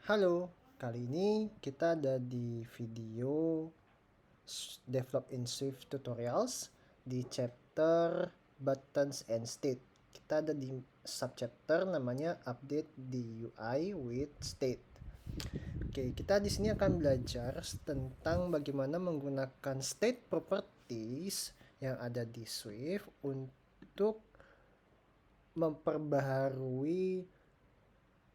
Halo, kali ini kita ada di video Develop in Swift Tutorials di chapter Buttons and State. Kita ada di subchapter namanya Update the UI with State. Oke, kita di sini akan belajar tentang bagaimana menggunakan state properties yang ada di Swift untuk memperbaharui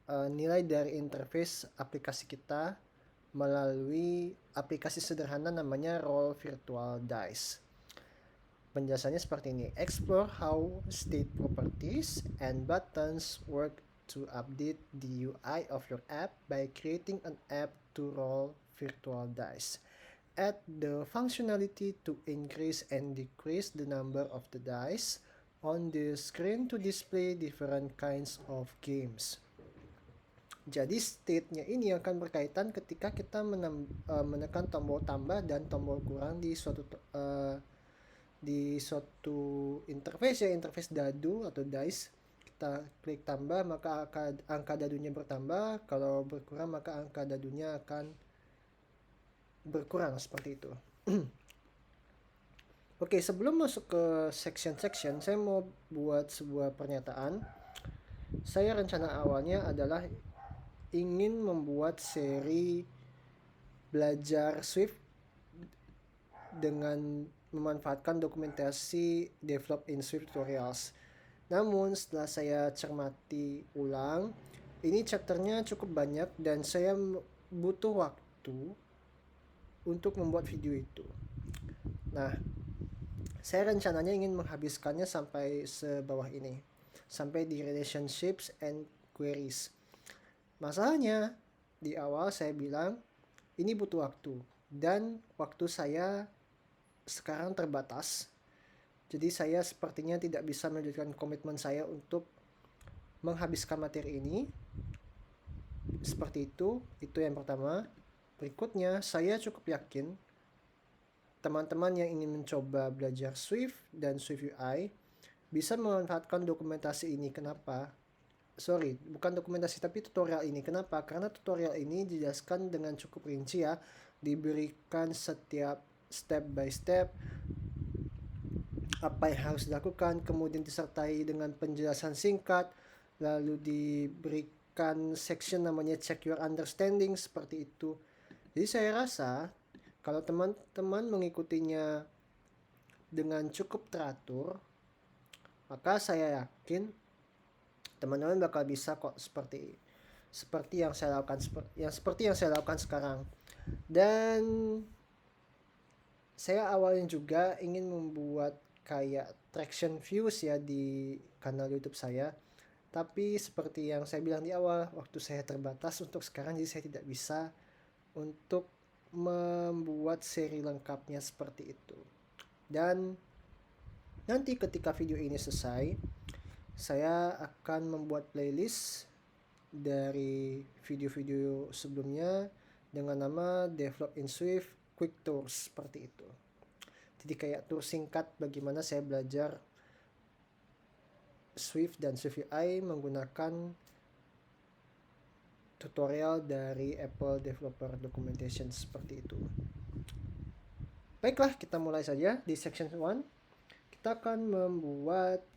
nilai dari interface aplikasi kita melalui aplikasi sederhana namanya Roll Virtual Dice. Penjelasannya seperti ini. Explore how state properties and buttons work to update the UI of your app by creating an app to roll virtual dice. Add the functionality to increase and decrease the number of the dice on the screen to display different kinds of games. Jadi state-nya ini akan berkaitan ketika kita menekan tombol tambah dan tombol kurang di suatu interface interface dadu atau dice. Kita klik tambah maka angka dadunya bertambah, kalau berkurang maka angka dadunya akan berkurang, seperti itu. Oke, sebelum masuk ke section, saya mau buat sebuah pernyataan. Saya rencana awalnya adalah ingin membuat seri belajar Swift dengan memanfaatkan dokumentasi Develop in Swift Tutorials. Namun setelah saya cermati ulang, ini chapternya cukup banyak dan saya butuh waktu untuk membuat video itu. Nah, saya rencananya ingin menghabiskannya sampai sebawah ini, sampai di relationships and queries. Masalahnya, di awal saya bilang ini butuh waktu dan waktu saya sekarang terbatas. Jadi saya sepertinya tidak bisa melanjutkan komitmen saya untuk menghabiskan materi ini. Seperti itu yang pertama. Berikutnya, saya cukup yakin teman-teman yang ingin mencoba belajar Swift dan Swift UI bisa memanfaatkan dokumentasi ini. Kenapa? Bukan dokumentasi tapi tutorial ini. Kenapa? Karena tutorial ini dijelaskan dengan cukup rinci ya. Diberikan setiap step by step apa yang harus dilakukan, kemudian disertai dengan penjelasan singkat, lalu diberikan section namanya check your understanding, seperti itu. Jadi saya rasa kalau teman-teman mengikutinya dengan cukup teratur, maka saya yakin teman-teman bakal bisa kok seperti yang saya lakukan sekarang. Dan saya awalnya juga ingin membuat kayak traction views ya di kanal YouTube saya. Tapi seperti yang saya bilang di awal, waktu saya terbatas untuk sekarang, jadi saya tidak bisa untuk membuat seri lengkapnya seperti itu. Dan nanti ketika video ini selesai, saya akan membuat playlist dari video-video sebelumnya dengan nama Develop in Swift Quick Tours, seperti itu. Jadi kayak tour singkat bagaimana saya belajar Swift dan Swift UI menggunakan tutorial dari Apple Developer Documentation, seperti itu. Baiklah, kita mulai saja di section 1. Kita akan membuat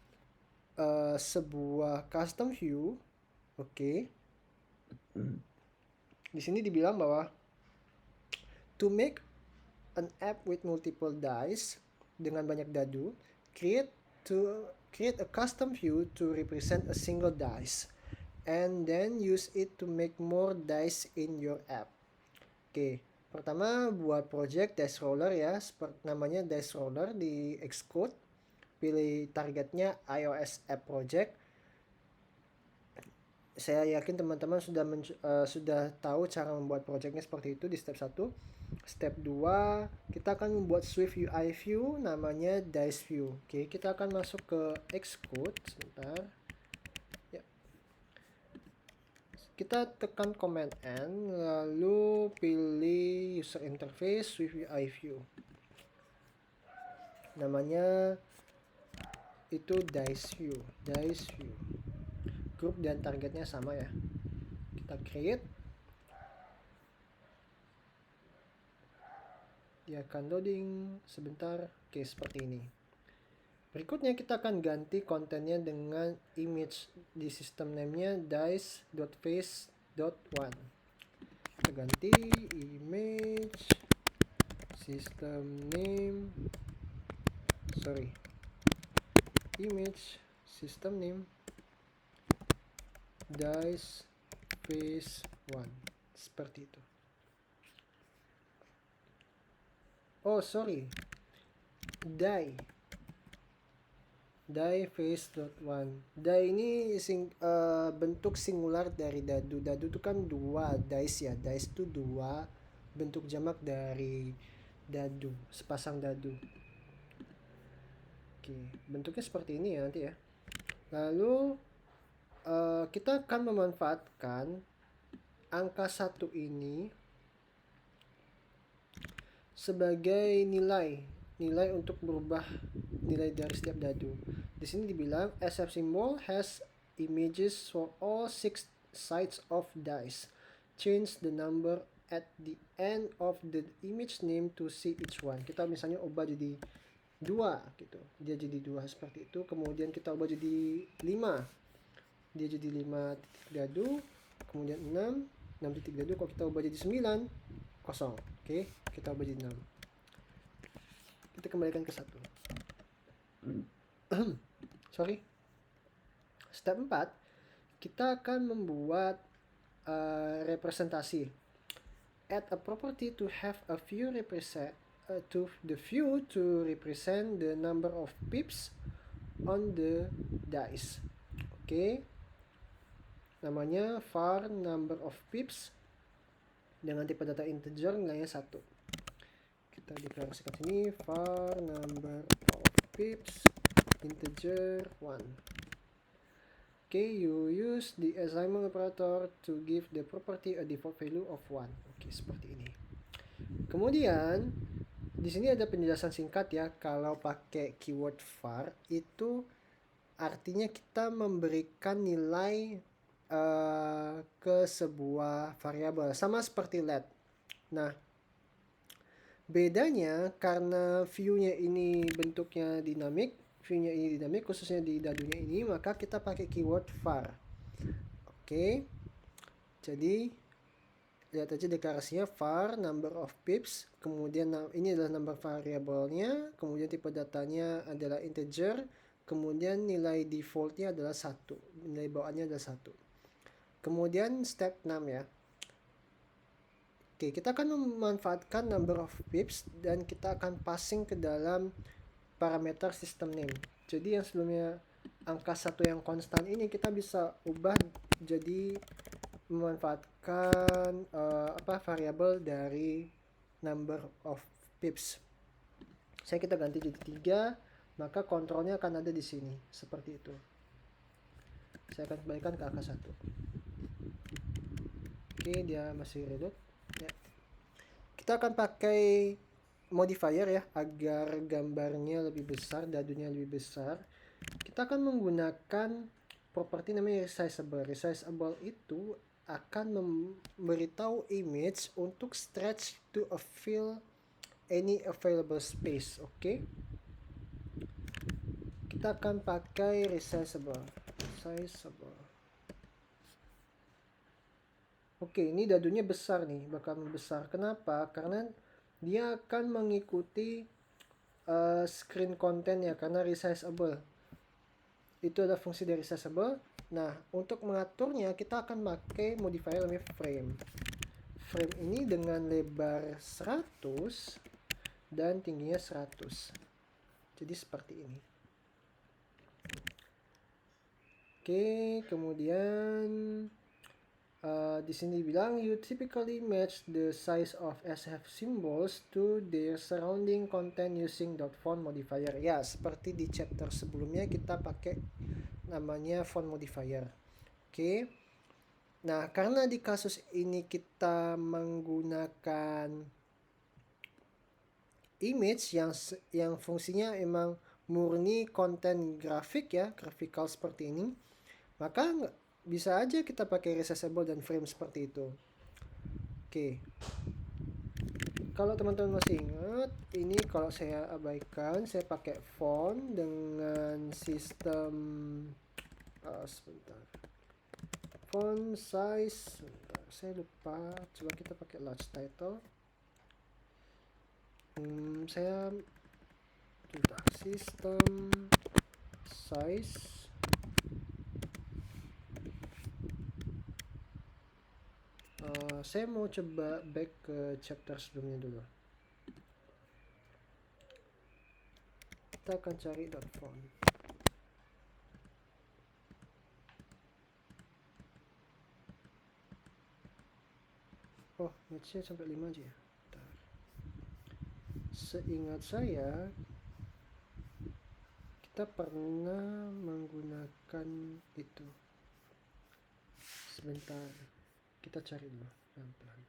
sebuah custom view. Oke. Di sini dibilang bahwa to make an app with multiple dice dengan banyak dadu, create a custom view to represent a single dice and then use it to make more dice in your app. Oke, pertama buat project dice roller ya, seperti namanya dice roller di Xcode. Pilih targetnya iOS app project. Saya yakin teman-teman sudah tahu cara membuat projectnya seperti itu di step 1. Step 2, kita akan membuat Swift UI view namanya dice view. Oke, kita akan masuk ke Xcode sebentar. Ya. Kita tekan Command N, lalu pilih user interface Swift UI view. Namanya itu dice view. Group dan targetnya sama ya. Kita create. Dia akan loading sebentar. Oke, seperti ini. Berikutnya kita akan ganti kontennya dengan image di system name-nya dice.face.1. Kita ganti image system name, image system name dice face 1, seperti itu. Die face.1. Die ini bentuk singular dari dadu. Dadu itu kan 2, dice ya. Dice itu 2, bentuk jamak dari dadu, sepasang dadu. Oke, bentuknya seperti ini ya nanti ya. Lalu kita akan memanfaatkan angka 1 ini sebagai nilai untuk berubah nilai dari setiap dadu. Di sini dibilang SF symbol has images for all 6 sides of dice. Change the number at the end of the image name to see each one. Kita misalnya ubah jadi 2 gitu. Dia jadi 2 seperti itu. Kemudian kita ubah jadi 5. Dia jadi 5 titik dadu. Kemudian 6 titik dadu. Kalau kita ubah jadi 9, kosong. Oke, kita ubah jadi 6. Kita kembalikan ke 1. Step 4, kita akan membuat representasi. Add a property to have a view to represent the number of pips on the dice. Oke. Namanya var number of pips dengan tipe data integer nilainya 1. Kita deklarasikan sini var number of pips integer 1. Okay, you use the assignment operator to give the property a default value of 1. Oke, seperti ini. Kemudian di sini ada penjelasan singkat ya. Kalau pakai keyword var itu artinya kita memberikan nilai ke sebuah variabel, sama seperti let. Nah, bedanya karena view-nya ini bentuknya dinamik, khususnya di dadunya ini, maka kita pakai keyword var. Oke. Jadi lihat aja deklarasinya var number of pips, kemudian ini adalah number variabelnya, kemudian tipe datanya adalah integer, kemudian nilai defaultnya adalah 1, nilai bawaannya adalah 1. Kemudian step 6 ya. Oke, kita akan memanfaatkan number of pips dan kita akan passing ke dalam parameter system name. Jadi yang sebelumnya angka 1 yang konstan ini kita bisa ubah jadi memanfaatkan variabel dari number of pips. Saya kita ganti jadi 3, maka kontrolnya akan ada di sini seperti itu. Saya akan kembalikan ke angka 1. Oke, dia masih reload ya. Kita akan pakai modifier ya agar gambarnya lebih besar, dadunya lebih besar. Kita akan menggunakan properti namanya resizable. Resizable itu akan memberitahu image untuk stretch to fill any available space. Oke. Kita akan pakai resizable. Oke, ini dadunya besar nih, bakal membesar. Kenapa? Karena dia akan mengikuti screen content ya, karena resizable. Itu ada fungsi dari resizable. Nah, untuk mengaturnya kita akan pakai modifier namanya frame. Frame ini dengan lebar 100 dan tingginya 100. Jadi seperti ini. Oke, kemudian di sini bilang you typically match the size of SF symbols to their surrounding content using .font modifier. Ya, seperti di chapter sebelumnya kita pakai namanya font modifier. Oke. Nah, karena di kasus ini kita menggunakan image yang fungsinya emang murni konten grafik ya, graphical seperti ini, maka bisa aja kita pakai resizable dan frame seperti itu. Oke. Kalau teman-teman masih ingat, ini kalau saya abaikan, saya pakai font dengan sistem sebentar. Font size, sebentar, saya lupa. Coba kita pakai large title. Saya sudah sistem size. Saya mau coba back ke chapter sebelumnya dulu. Kita akan cari .font. Oh, matchnya sampai 5 aja ya. Bentar. Seingat saya, kita pernah menggunakan itu. Sebentar, kita cari dulu pelan-pelan.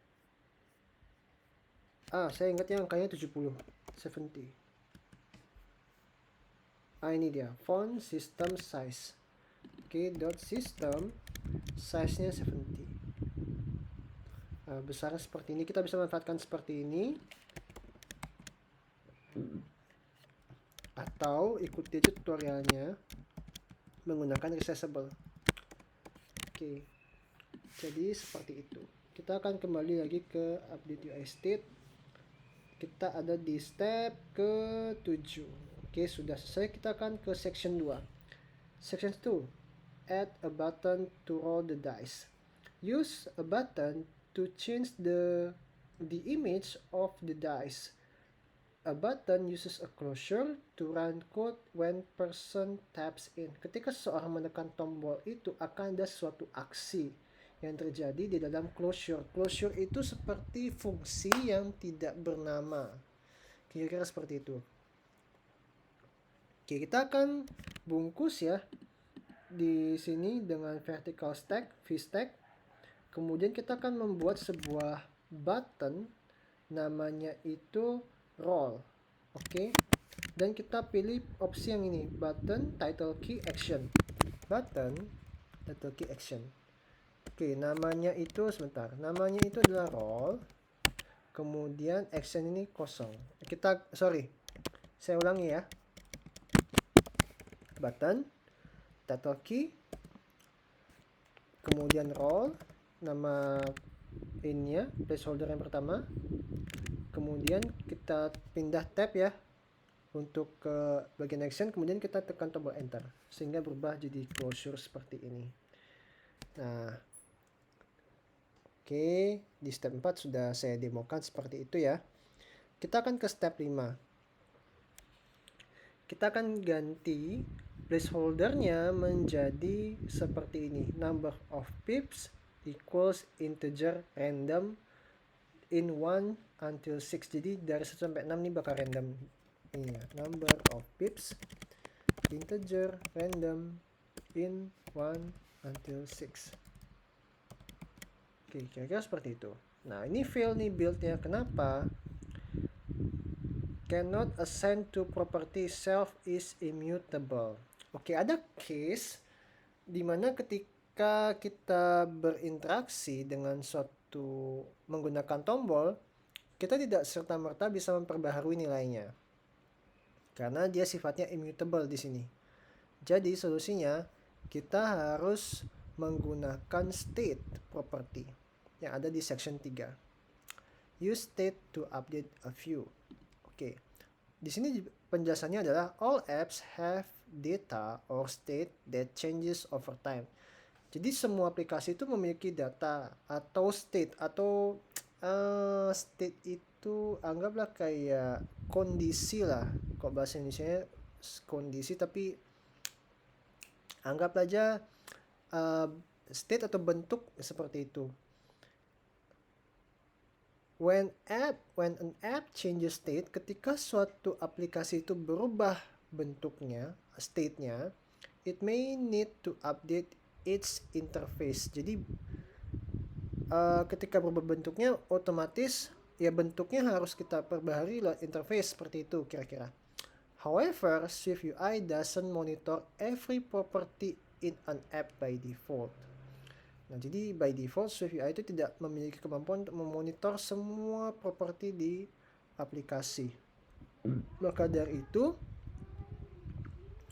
Saya ingatnya angkanya 70. Ini dia, font system size. Oke, dot system size-nya 70. Besar seperti ini, kita bisa manfaatkan seperti ini, atau ikuti tutorialnya menggunakan resizable. Oke, jadi seperti itu. Kita akan kembali lagi ke update UI state. Kita ada di step ke-7. Oke, sudah selesai. Kita akan ke section 2. Section 2, add a button to roll the dice. Use a button to change the image of the dice. A button uses a closure to run code when person taps in. Ketika seseorang menekan tombol itu, akan ada suatu aksi yang terjadi di dalam closure. Closure itu seperti fungsi yang tidak bernama. Kira-kira seperti itu. Oke, kita akan bungkus ya di sini dengan vertical stack, v-stack. Kemudian kita akan membuat sebuah button, namanya itu roll. Oke. Dan kita pilih opsi yang ini, button title key action. Button title key action. Oke, namanya itu sebentar. Namanya itu adalah roll. Kemudian action ini kosong. Saya ulangi ya. Button title key, kemudian roll, nama innya, placeholder yang pertama. Kemudian kita pindah tab ya untuk ke bagian action, kemudian kita tekan tombol enter sehingga berubah jadi closure seperti ini. Nah, oke, di step 4 sudah saya demokan seperti itu ya. Kita akan ke step 5. Kita akan ganti placeholdernya menjadi seperti ini, number of pips equals integer random in 1 until 6. Jadi dari 1 sampai 6 ini bakal random. Ini ya, number of pips integer random in 1 until 6. Oke, kira-kira seperti itu. Nah, ini fail nih build-nya. Kenapa? Cannot assign to property self is immutable. Oke, ada case dimana ketika kita berinteraksi dengan suatu menggunakan tombol, kita tidak serta-merta bisa memperbaharui nilainya karena dia sifatnya immutable di sini. Jadi solusinya kita harus menggunakan state property yang ada di section 3. Use state to update a view. Oke. Di sini penjelasannya adalah all apps have data or state that changes over time. Jadi semua aplikasi itu memiliki data atau state, atau state itu anggaplah kayak kondisi lah. Kok bahasa Indonesia kondisi, tapi anggap aja state atau bentuk seperti itu. When an app changes state, ketika suatu aplikasi itu berubah bentuknya, state-nya, it may need to update its interface. Jadi ketika berubah bentuknya, otomatis ya bentuknya harus kita perbaharui lewat interface seperti itu kira-kira. However, Swift UI doesn't monitor every property in an app by default. Nah, jadi by default SwiftUI itu tidak memiliki kemampuan untuk memonitor semua properti di aplikasi. Maka dari itu,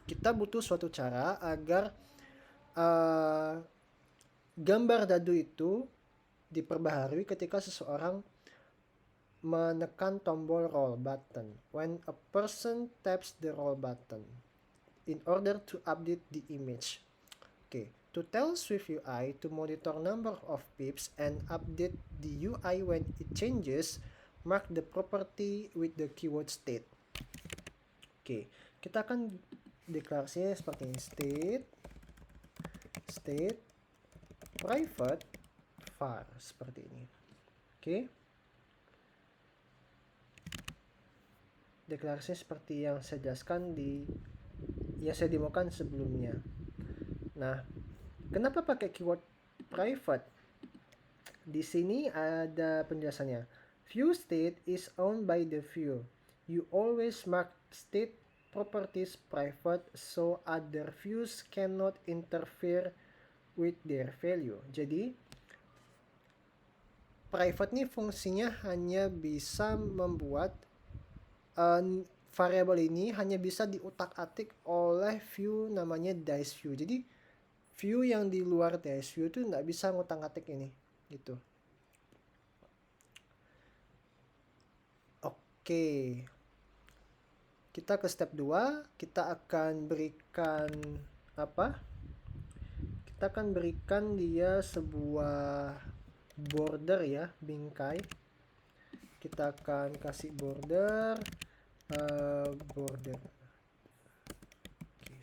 kita butuh suatu cara agar gambar dadu itu diperbaharui ketika seseorang menekan tombol roll button when a person taps the roll button in order to update the image. Okay, to tell SwiftUI to monitor number of pips and update the UI when it changes, mark the property with the keyword state. Okay, kita akan deklarasinya seperti ini, state private var seperti ini. Okay. Deklarasi seperti yang saya jelaskan yang saya demokan sebelumnya. Nah, kenapa pakai keyword private? Di sini ada penjelasannya. View state is owned by the view. You always mark state properties private so other views cannot interfere with their value. Jadi, private ini fungsinya hanya bisa membuat variabel ini hanya bisa diutak-atik oleh view namanya dice view. Jadi view yang di luar dice view itu nggak bisa ngutak-atik ini gitu. Oke, kita ke step 2. Kita akan berikan kita akan berikan dia sebuah border ya, bingkai. Kita akan kasih border Oke,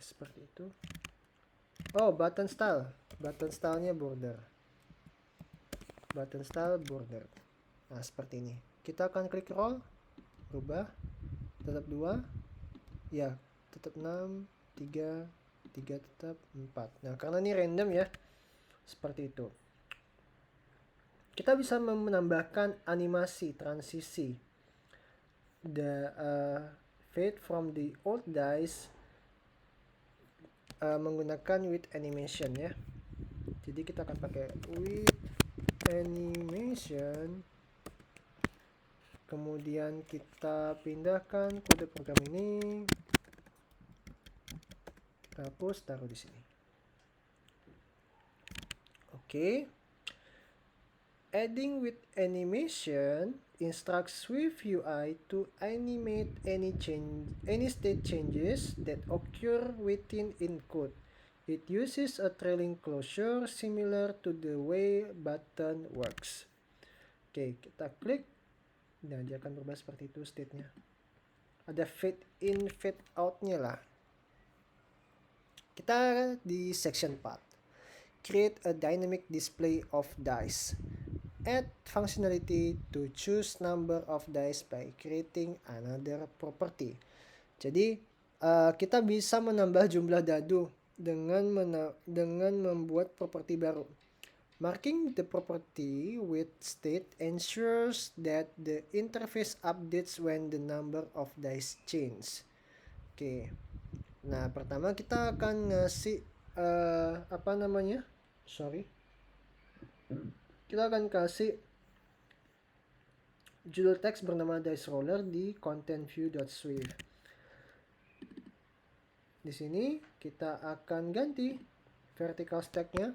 seperti itu. Oh, button stylenya border. Nah, seperti ini. Kita akan klik roll, rubah, tetap 2, ya, tetap 6, 3 tetap 4. Nah, karena ini random ya, seperti itu. Kita bisa menambahkan animasi transisi fade from the old dice menggunakan with animation ya. Jadi kita akan pakai with animation, kemudian kita pindahkan kode program ini, hapus, taruh di sini. Oke. Adding with animation instructs SwiftUI to animate any state changes that occur within code. It uses a trailing closure similar to the way button works. Oke, kita klik. Nah, dia akan berubah seperti itu state-nya. Ada fade in, fade out-nya lah. Kita di section 4. Create a dynamic display of dice. Add functionality to choose number of dice by creating another property. Jadi kita bisa menambah jumlah dadu dengan membuat properti baru. Marking the property with state ensures that the interface updates when the number of dice change. Oke. Nah, pertama kita akan ngasih kita akan kasih judul teks bernama dice roller di content view.swift. Di sini kita akan ganti vertical stack-nya.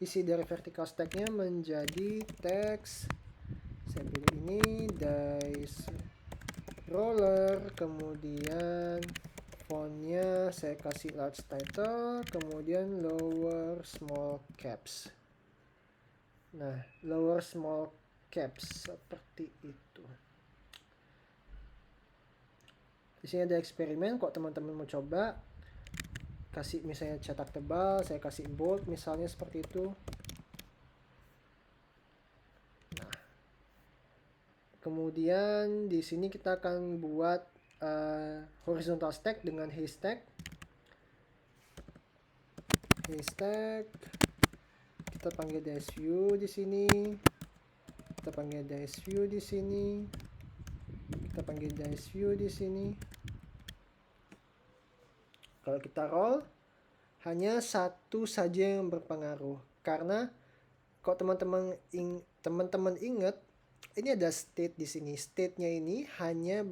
Isi dari vertical stack-nya menjadi teks. Saya pilih ini dice roller, kemudian font-nya saya kasih large title, kemudian lower small caps. Nah, lower small caps seperti itu. Di sini ada eksperimen, kok teman-teman mau coba kasih misalnya cetak tebal, saya kasih bold misalnya seperti itu. Nah, kemudian di sini kita akan buat horizontal stack dengan haystack. Kita panggil dice view di sini. Kita panggil dice view di sini. Kita panggil dice view di sini. Kalau kita roll, hanya satu saja yang berpengaruh. Karena kalau teman-teman ingat, ini ada state di sini. State-nya ini hanya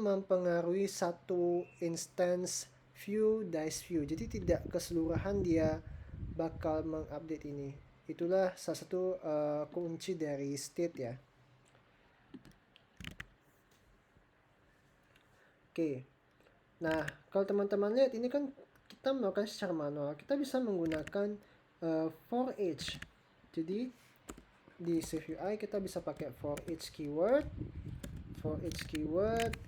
mempengaruhi satu instance view dice view. Jadi tidak keseluruhan dia bakal mengupdate ini. Itulah salah satu kunci dari state ya. Oke. Nah, kalau teman-teman lihat ini kan kita melakukan secara manual. Kita bisa menggunakan for each. Jadi di Save UI kita bisa pakai for each keyword.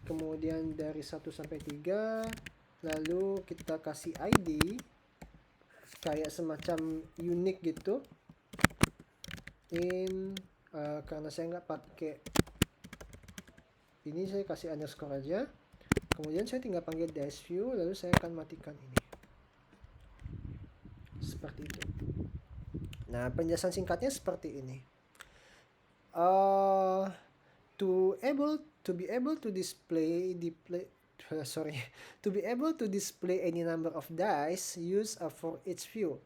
Kemudian dari 1 sampai 3, lalu kita kasih ID kayak semacam unique gitu. Karena saya nggak pakai ini, saya kasih underscore aja. Kemudian saya tinggal panggil dice view, lalu saya akan matikan ini. Seperti itu. Nah, penjelasan singkatnya seperti ini. To be able to display any number of dice, use a for each view.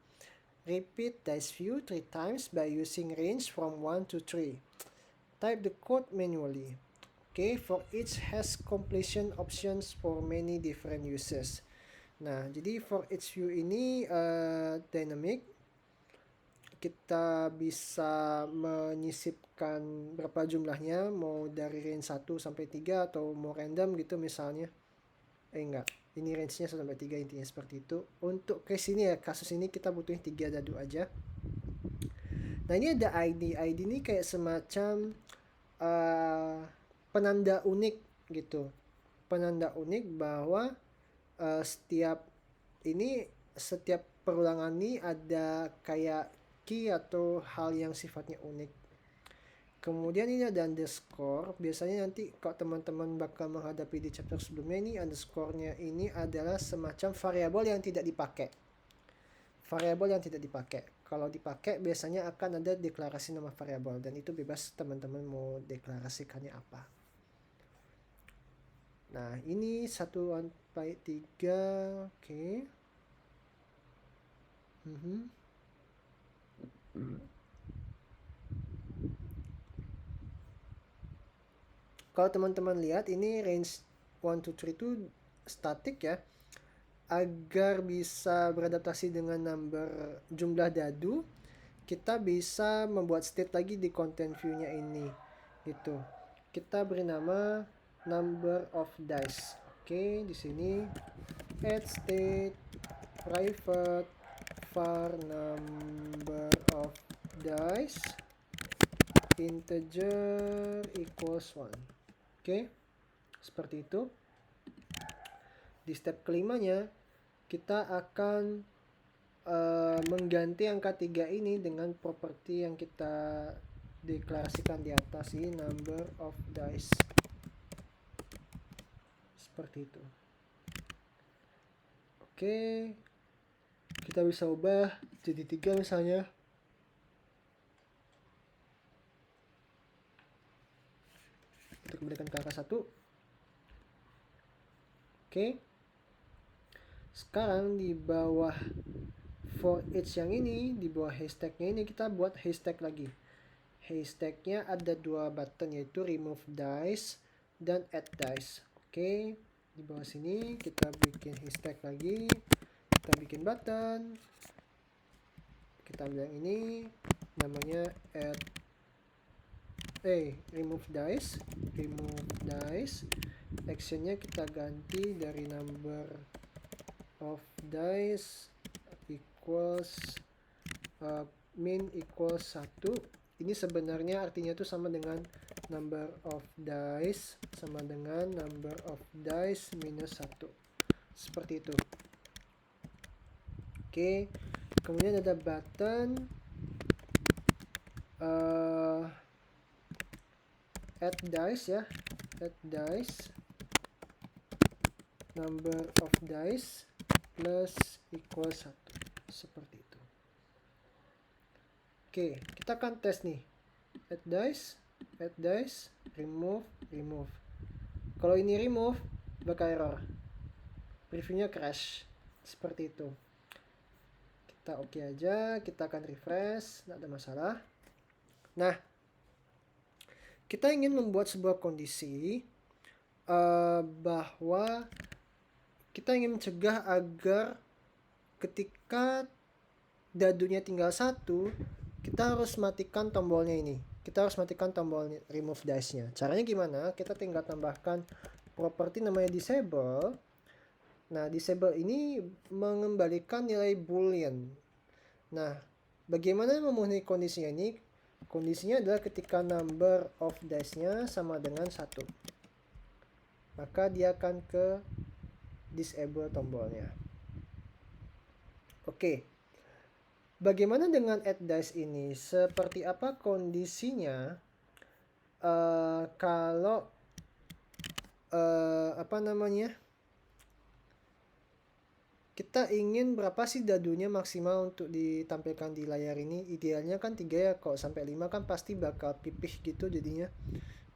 Repeat dice view 3 times by using range from 1 to 3. Type the code manually. Okay, for each has completion options for many different uses. Nah, jadi for each view ini dynamic. Kita bisa menyisipkan berapa jumlahnya, mau dari range 1 sampai 3 atau mau random gitu misalnya. Enggak, ini range-nya 1 sampai 3, intinya seperti itu. Untuk case ini ya, kasus ini kita butuhin 3 dadu aja. Nah, ini ada ID. ID ini kayak semacam penanda unik gitu. Penanda unik bahwa setiap perulangan ini ada kayak key atau hal yang sifatnya unik. Kemudian ini ada underscore. Biasanya nanti kalau teman-teman bakal menghadapi di chapter sebelumnya, ini underscore-nya ini adalah semacam variabel yang tidak dipakai. Kalau dipakai biasanya akan ada deklarasi nama variabel, dan itu bebas teman-teman mau deklarasikannya apa. Nah, ini 1 sampai 3. Oke. Kalau teman-teman lihat ini range 1 to 3 itu static ya. Agar bisa beradaptasi dengan jumlah dadu, kita bisa membuat state lagi di content view-nya ini gitu. Kita beri nama number of dice. Oke, di sini add state private var number of dice integer equals 1. Oke, seperti itu. Di step kelimanya kita akan mengganti angka 3 ini dengan properti yang kita deklarasikan di atas, ini number of dice. Seperti itu. Oke, kita bisa ubah jadi 3 misalnya. Kita kembalikan ke angka 1. Oke. Sekarang di bawah for each yang ini, di bawah hashtagnya ini, kita buat hashtag lagi. Hashtagnya ada 2 button, yaitu remove dice dan add dice. Oke, di bawah sini kita bikin hashtag lagi, kita bikin button, kita ambil yang ini, namanya remove dice. Actionnya kita ganti dari number of dice equals min equals 1. Ini sebenarnya artinya itu sama dengan number of dice sama dengan number of dice minus 1. Seperti itu. Oke, kemudian ada button add dice ya, add dice number of dice plus equals 1. Seperti itu. Oke, kita akan tes nih. Add dice, remove. Kalau ini remove, bakal error. Previewnya crash. Seperti itu. Kita oke aja, kita akan refresh, tidak ada masalah. Nah, kita ingin membuat sebuah kondisi bahwa kita ingin mencegah agar ketika dadunya tinggal satu, kita harus matikan tombolnya ini. Kita harus matikan tombol remove dice-nya. Caranya gimana? Kita tinggal tambahkan properti namanya disable. Nah, disable ini mengembalikan nilai boolean. Nah, bagaimana memenuhi kondisinya ini? Kondisinya adalah ketika number of dice-nya sama dengan 1. Maka dia akan ke disable tombolnya. Oke. Bagaimana dengan add dice ini? Seperti apa kondisinya kalau kita ingin berapa sih dadunya maksimal untuk ditampilkan di layar ini? Idealnya kan 3 ya, kalau sampai 5 kan pasti bakal pipih gitu jadinya.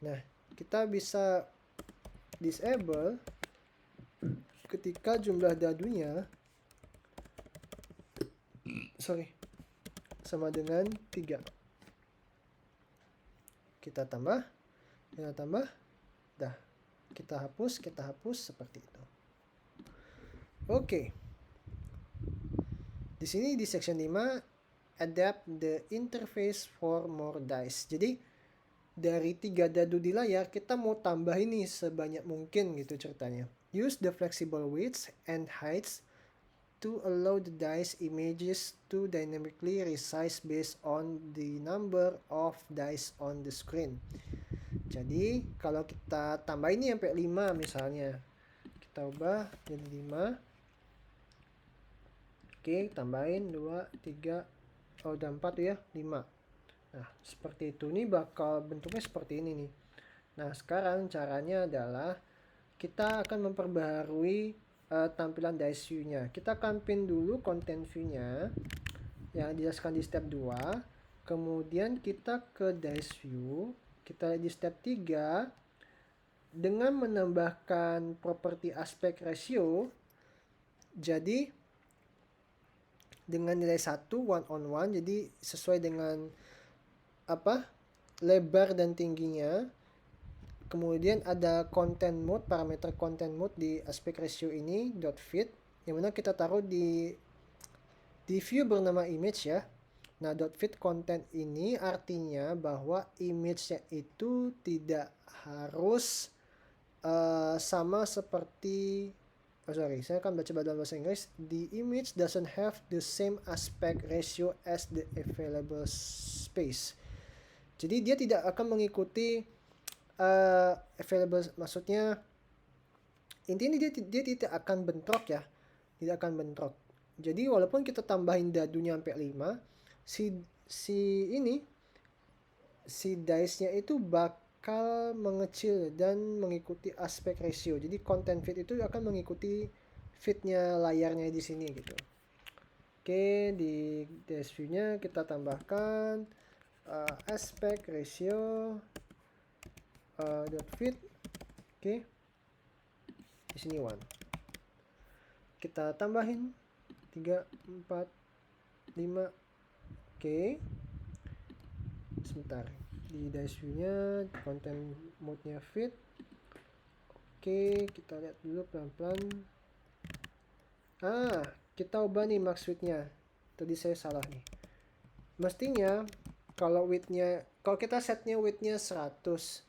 Nah, kita bisa disable ketika jumlah dadunya sama dengan 3. Kita tambah, dah. Kita hapus seperti itu. Oke. Di sini di section 5, adapt the interface for more dice. Jadi dari 3 dadu di layar kita mau tambah ini sebanyak mungkin gitu ceritanya. Use the flexible widths and heights to allow the dice images to dynamically resize based on the number of dice on the screen. Jadi kalau kita tambah ini sampai 5 misalnya, kita ubah jadi 5. Oke, tambahin 2, 3, udah 4 ya, 5. Nah, seperti itu. Ini bakal bentuknya seperti ini nih. Nah, sekarang caranya adalah kita akan memperbaharui tampilan dice view-nya. Kita akan pin dulu content view-nya yang dijelaskan di step 2. Kemudian kita ke dice view. Kita di step 3 dengan menambahkan properti aspect ratio. Jadi dengan nilai 1 one on one, jadi sesuai dengan lebar dan tingginya. Kemudian ada content mode, parameter content mode di aspect ratio ini .fit, yang mana kita taruh di view bernama image ya. Nah, .fit content ini artinya bahwa image-nya itu tidak harus sama seperti saya akan baca dalam bahasa Inggris. The image doesn't have the same aspect ratio as the available space. Jadi dia tidak akan mengikuti available, maksudnya intinya dia tidak akan bentrok ya, tidak akan bentrok. Jadi walaupun kita tambahin dadunya sampai 5, si dice-nya itu bakal mengecil dan mengikuti aspect ratio. Jadi content fit itu akan mengikuti fitnya layarnya di sini gitu. Oke, di dice view-nya kita tambahkan aspect ratio .fit. Oke. Di sini 1. Kita tambahin 3, 4, 5. Oke. Sebentar. Di dice view-nya content mode-nya fit. Oke, kita lihat dulu pelan-pelan. Kita ubah nih max width-nya. Tadi saya salah nih. Mestinya kalau kita setnya width-nya 100.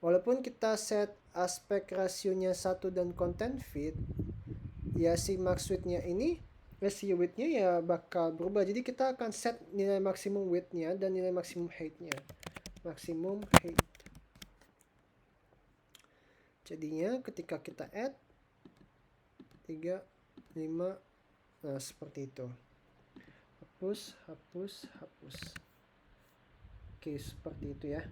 Walaupun kita set aspek rasionya 1 dan content fit, ya si max width-nya ini, si width-nya ya bakal berubah. Jadi kita akan set nilai maksimum width-nya dan nilai maksimum height-nya. Maksimum height. Jadinya ketika kita add 3, 5, nah seperti itu. Hapus. Oke, seperti itu ya.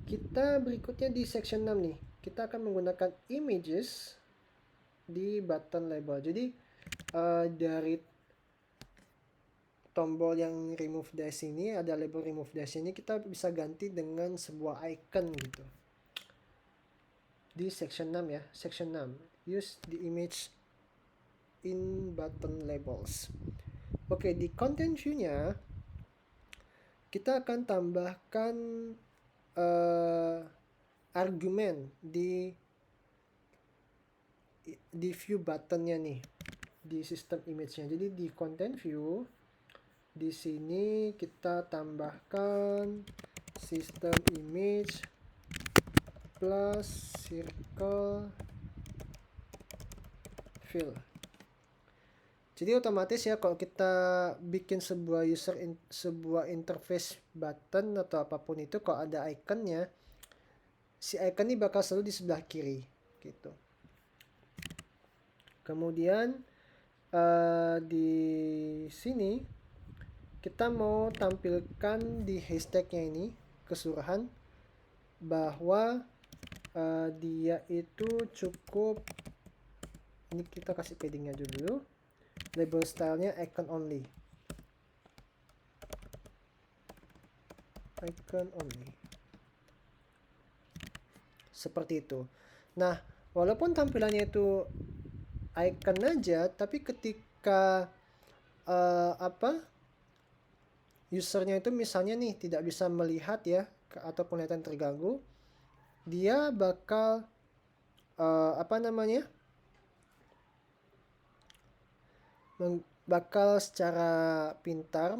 Kita berikutnya di section 6 nih. Kita akan menggunakan images di button label. Jadi dari tombol yang remove dice ini, ada label remove dice ini, kita bisa ganti dengan sebuah icon gitu. Di section 6 ya. Section 6. Use the image in button labels. Oke, di content view-nya kita akan tambahkan argumen di view buttonnya nih, di sistem image-nya. Jadi di content view di sini kita tambahkan sistem image plus circle fill. Jadi otomatis ya kalau kita bikin sebuah sebuah interface button atau apapun itu, kalau ada iconnya, si icon ini bakal selalu di sebelah kiri gitu. Kemudian di sini kita mau tampilkan di hashtagnya ini keseluruhan bahwa dia itu cukup, ini kita kasih paddingnya dulu, label stylenya icon only, seperti itu. Nah, walaupun tampilannya itu icon aja, tapi ketika usernya itu misalnya nih tidak bisa melihat ya, atau penglihatan terganggu, dia bakal bakal secara pintar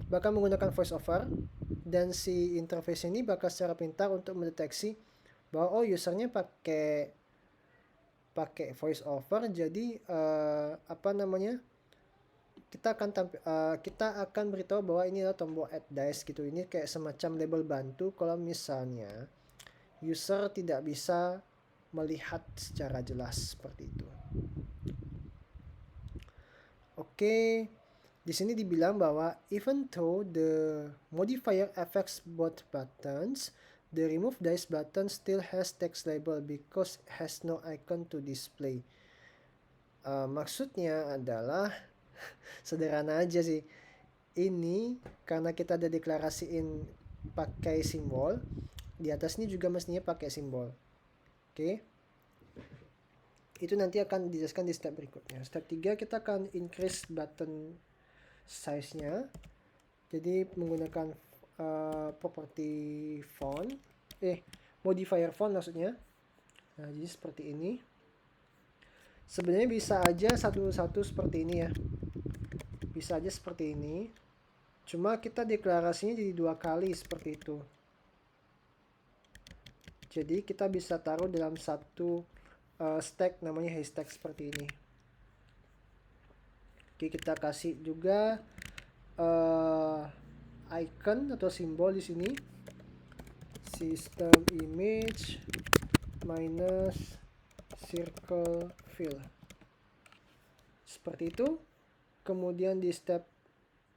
bakal menggunakan voice over, dan si interface ini bakal secara pintar untuk mendeteksi bahwa usernya pakai voice over. Jadi kita akan beritahu bahwa ini adalah tombol add dice gitu. Ini kayak semacam label bantu kalau misalnya user tidak bisa melihat secara jelas, seperti itu. Oke, di sini dibilang bahwa even though the modifier affects both buttons, the remove dice button still has text label because it has no icon to display. Maksudnya adalah sederhana aja sih. Ini karena kita ada deklarasiin pakai simbol, di atas ini juga mestinya pakai simbol. Oke. Itu nanti akan dijelaskan di step berikutnya. Step 3 kita akan increase button size-nya. Jadi menggunakan property font, modifier font maksudnya. Nah, jadi seperti ini. Sebenarnya bisa aja satu-satu seperti ini ya. Bisa aja seperti ini. Cuma kita deklarasinya jadi 2 kali seperti itu. Jadi kita bisa taruh dalam satu stack, namanya hashtag seperti ini. Oke, kita kasih juga icon atau simbol di sini, system image minus circle fill, seperti itu. Kemudian di step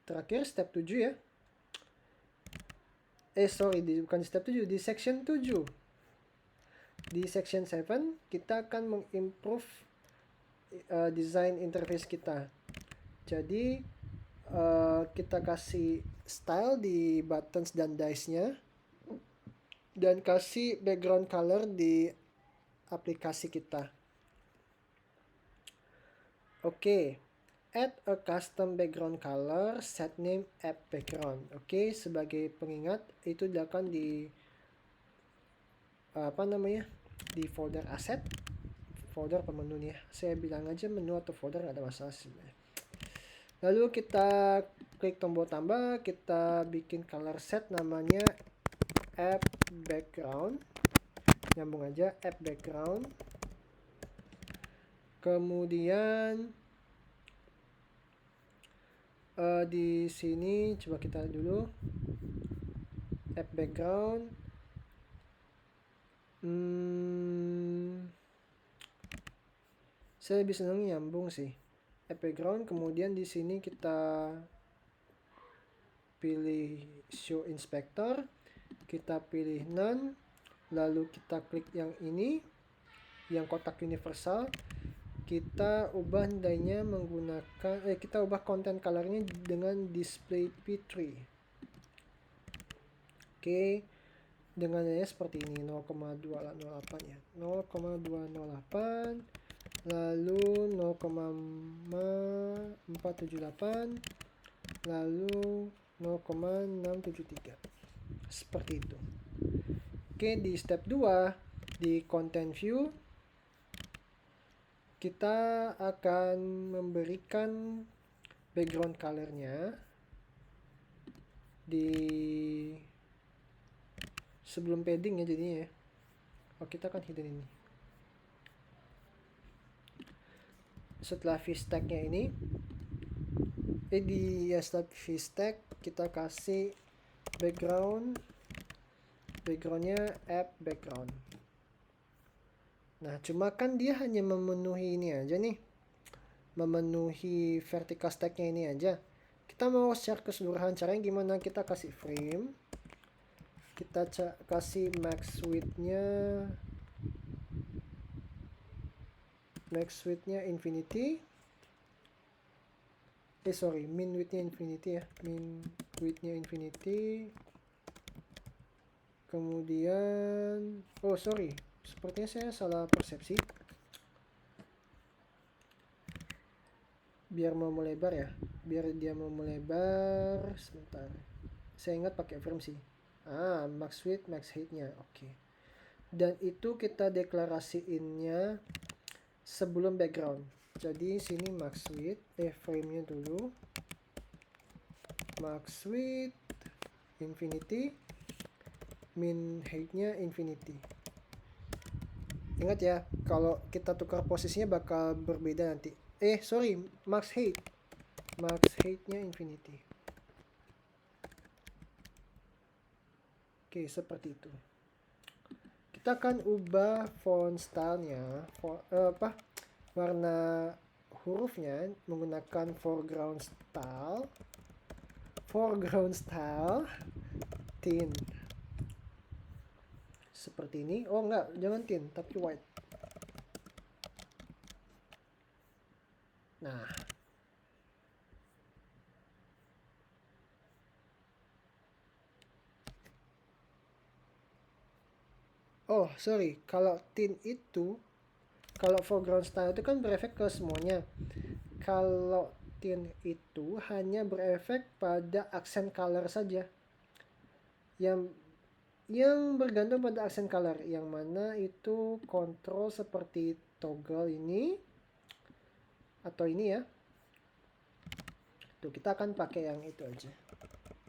terakhir, step 7 ya, bukan di step 7, di section 7. Di section 7 kita akan mengimprove design interface kita. Jadi kita kasih style di buttons dan dice-nya, dan kasih background color di aplikasi kita. Oke, add a custom background color, set name app background. Oke, sebagai pengingat itu dilakukan di di folder asset, folder pemenu nih ya. Saya bilang aja menu atau folder, nggak ada masalah sebenarnya. Lalu kita klik tombol tambah, kita bikin color set namanya app background. Nyambung aja app background. Kemudian di sini coba kita dulu app background. Saya lebih senang nyambung sih. App background, kemudian di sini kita pilih show inspector, kita pilih none, lalu kita klik yang ini, yang kotak universal, kita ubah nilainya menggunakan kita ubah content colornya dengan display p3. Oke, dengan nilainya seperti ini, 0,208 ya, 0,208 lalu 0,478, lalu 0,673. Seperti itu. Oke, di step 2 di content view kita akan memberikan background colornya di sebelum padding ya jadinya ya. Kita akan hidden ini. Setelah VStack-nya ini, di setelah VStack kita kasih backgroundnya app background. Nah, cuma kan dia hanya memenuhi ini aja nih, memenuhi vertical stack-nya ini aja. Kita mau share keseluruhan caranya gimana? Kita kasih frame, kita kasih max width-nya infinity. Min width-nya infinity ya. Min width-nya infinity. Kemudian, sepertinya saya salah persepsi. Biar mau melebar ya. Biar dia mau melebar. Sebentar. Saya ingat pakai frame sih. Max width, max height-nya. Oke. Dan itu kita deklarasiinnya sebelum background. Jadi sini max width, frame-nya dulu. Max width infinity, min height-nya infinity. Ingat ya, kalau kita tukar posisinya bakal berbeda nanti. Max height-nya infinity. Oke, seperti itu. Kita akan ubah font style-nya, warna hurufnya menggunakan foreground style thin. Seperti ini. Jangan thin, tapi white. Nah, kalau thin itu, kalau foreground style itu kan berefek ke semuanya. Kalau thin itu hanya berefek pada aksen color saja. Yang bergantung pada aksen color, yang mana itu kontrol seperti toggle ini atau ini ya. Tuh, kita akan pakai yang itu aja.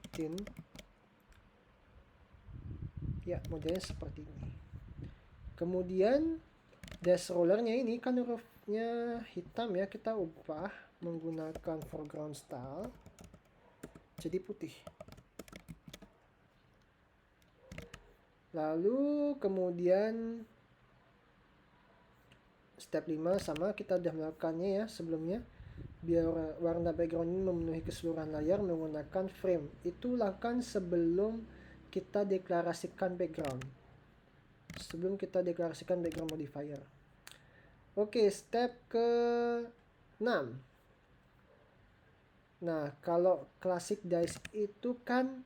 Thin. Ya, modelnya seperti ini. Kemudian dash rollernya ini kan hurufnya hitam ya, kita ubah menggunakan foreground style jadi putih. Lalu kemudian step 5 sama kita udah melakukannya ya sebelumnya. Biar warna background ini memenuhi keseluruhan layar menggunakan frame. Itu lakukan sebelum kita deklarasikan background. Sebelum kita deklarasikan background modifier. Oke, step ke 6. Nah, kalau classic dice itu kan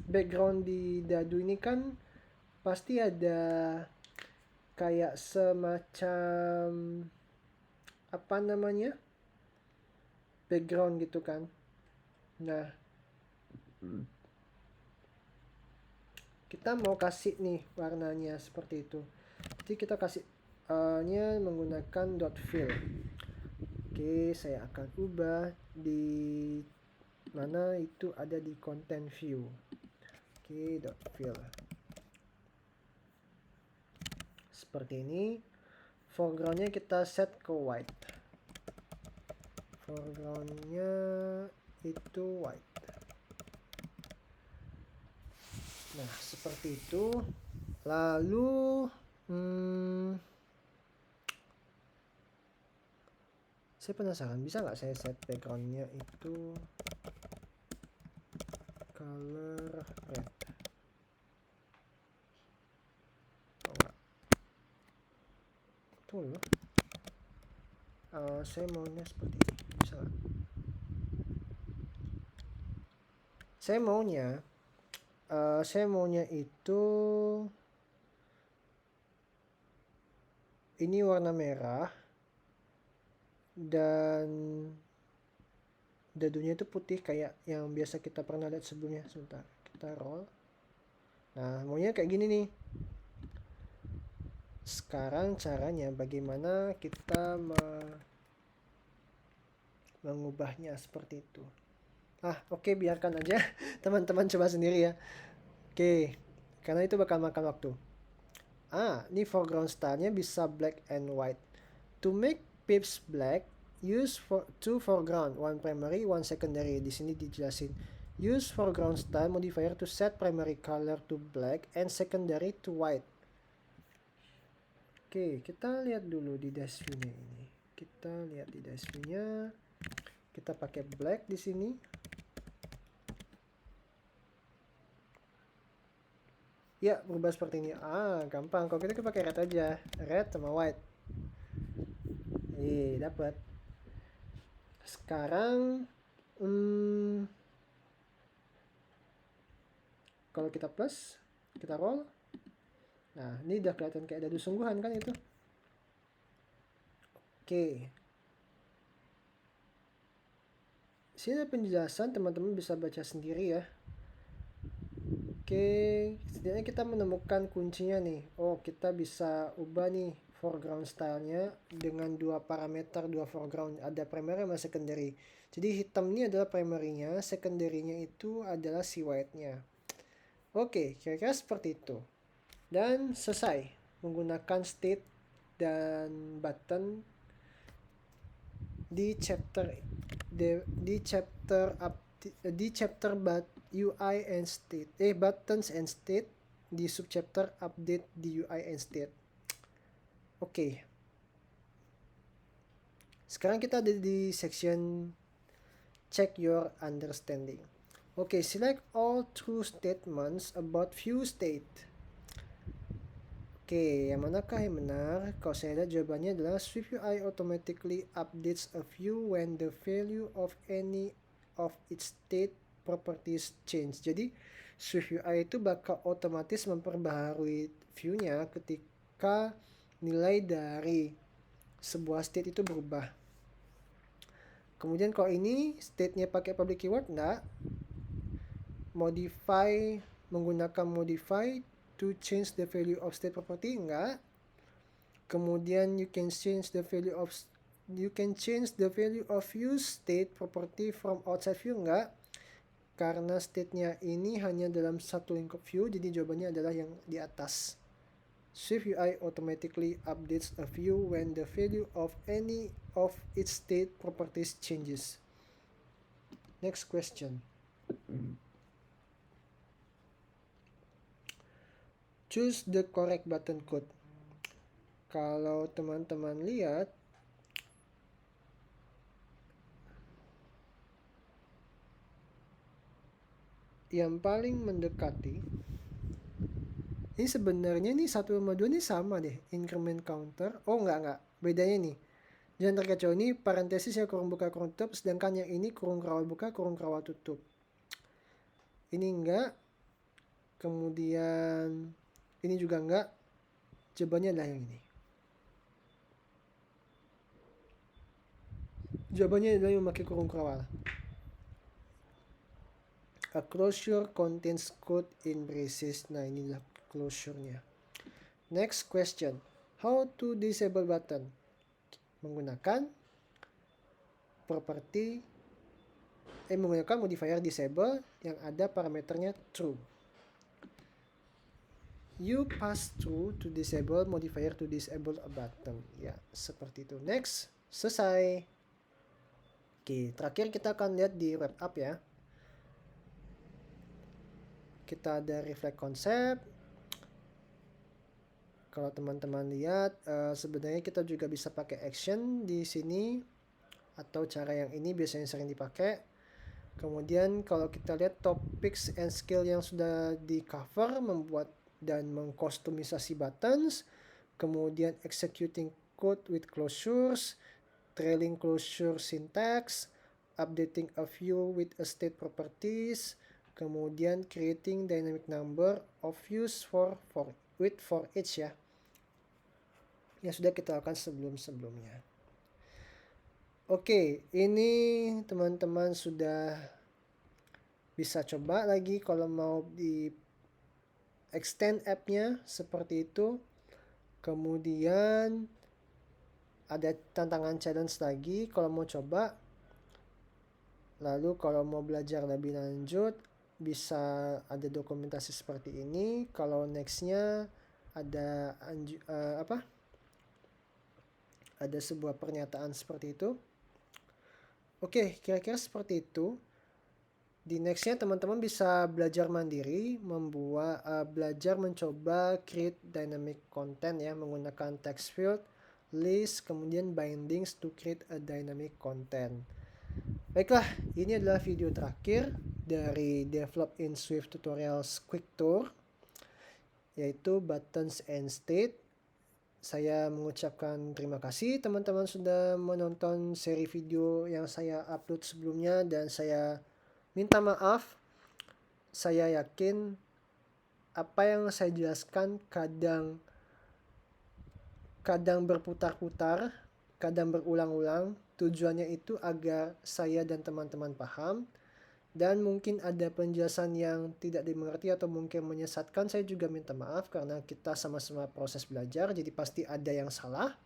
background di dadu ini kan pasti ada kayak semacam background gitu kan. Nah, kita mau kasih nih warnanya seperti itu. Jadi kita kasih nya menggunakan dot fill. Oke, saya akan ubah di mana itu ada di content view. Oke, dot fill. Seperti ini. Foregroundnya kita set ke white. Foregroundnya itu white. Nah, seperti itu. Lalu saya penasaran, bisa nggak saya set backgroundnya itu color red? Enggak. Tunggu. Saya maunya seperti ini. Bisa nggak? Saya maunya Saya maunya itu ini warna merah dan dadunya itu putih kayak yang biasa kita pernah lihat sebelumnya. Sebentar, kita roll. Nah, maunya kayak gini nih. Sekarang caranya bagaimana kita mengubahnya seperti itu. Oke, biarkan aja teman-teman coba sendiri ya. Oke, karena itu bakal makan waktu. Ini foreground stylenya bisa black and white. To make pips black, use two foreground, one primary, one secondary. Di sini dijelasin. Use foreground style modifier to set primary color to black and secondary to white. Oke, kita lihat dulu di dash view-nya ini. Kita lihat di dash view-nya. Kita pakai black di sini. Ya, berubah seperti ini. Gampang. Kalau kita pakai red aja. Red sama white. Dapat. Sekarang kalau kita plus, kita roll. Nah, ini udah kelihatan kayak dadu sungguhan kan itu. Oke. Sini ada penjelasan, teman-teman bisa baca sendiri ya. Oke, setidaknya kita menemukan kuncinya nih. Kita bisa ubah nih foreground stylenya dengan dua parameter, dua foreground. Ada primary sama secondary. Jadi hitam ini adalah primary-nya, secondary-nya itu adalah si white-nya. Oke, kira-kira seperti itu. Dan selesai menggunakan state dan button di chapter UI and state, buttons and state di subchapter update di UI and state. Oke. Sekarang kita ada di section check your understanding. Oke, select all true statements about view state. Oke, yang manakah yang benar? Kalau saya lihat jawabannya adalah Swift UI automatically updates a view when the value of any of its state properties change. Jadi Swift UI itu bakal otomatis memperbaharui view-nya ketika nilai dari sebuah state itu berubah. Kemudian kalau ini state-nya pakai public keyword, enggak. Menggunakan modify to change the value of state property, enggak. Kemudian you can change the value of use state property from outside view, enggak. Karena state-nya ini hanya dalam satu lingkup view, jadi jawabannya adalah yang di atas. Swift UI automatically updates a view when the value of any of its state properties changes. Next question. Choose the correct button code. Kalau teman-teman lihat, yang paling mendekati, ini sebenarnya nih 1 sama 2 nih sama deh, increment counter. Enggak. Bedanya nih. Jangan terkecoh, ini parentesisnya kurung buka kurung tutup, sedangkan yang ini kurung kawal buka kurung kawal tutup. Ini enggak. Kemudian ini juga enggak. Jawabannya adalah yang ini. Jawabannya adalah yang memakai kurung kawal. A closure contains code in braces. Nah, inilah closure-nya. Next question. How to disable button? Menggunakan menggunakan modifier disable yang ada parameternya true. You pass through to disable modifier to disable a button. Ya, seperti itu. Next, selesai. Oke, terakhir kita akan lihat di wrap up ya. Kita ada reflect concept. Kalau teman-teman lihat, sebenarnya kita juga bisa pakai action di sini, atau cara yang ini biasanya sering dipakai. Kemudian kalau kita lihat topics and skill yang sudah di cover, membuat dan mengkustomisasi buttons, kemudian executing code with closures, trailing closure syntax, updating a view with a state properties, kemudian creating dynamic number of views with for each ya, yang sudah kita lakukan sebelumnya. Oke, ini teman-teman sudah bisa coba lagi kalau mau di extend app-nya seperti itu. Kemudian ada tantangan challenge lagi kalau mau coba. Lalu kalau mau belajar lebih lanjut bisa ada dokumentasi seperti ini. Kalau nextnya ada ada sebuah pernyataan seperti itu. Oke, kira-kira seperti itu. Di nextnya teman-teman bisa belajar mandiri, belajar mencoba create dynamic content ya, menggunakan text field, list, kemudian bindings to create a dynamic content. Baiklah, ini adalah video terakhir dari Develop in Swift Tutorials Quick Tour, yaitu Buttons and State. Saya mengucapkan terima kasih teman-teman sudah menonton seri video yang saya upload sebelumnya, dan saya minta maaf. Saya yakin apa yang saya jelaskan kadang berputar-putar, kadang berulang-ulang. Tujuannya itu agar saya dan teman-teman paham, dan mungkin ada penjelasan yang tidak dimengerti atau mungkin menyesatkan. Saya juga minta maaf karena kita sama-sama proses belajar, jadi pasti ada yang salah,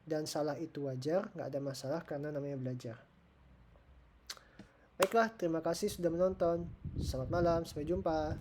dan salah itu wajar, nggak ada masalah karena namanya belajar. Baiklah, terima kasih sudah menonton. Selamat malam, sampai jumpa.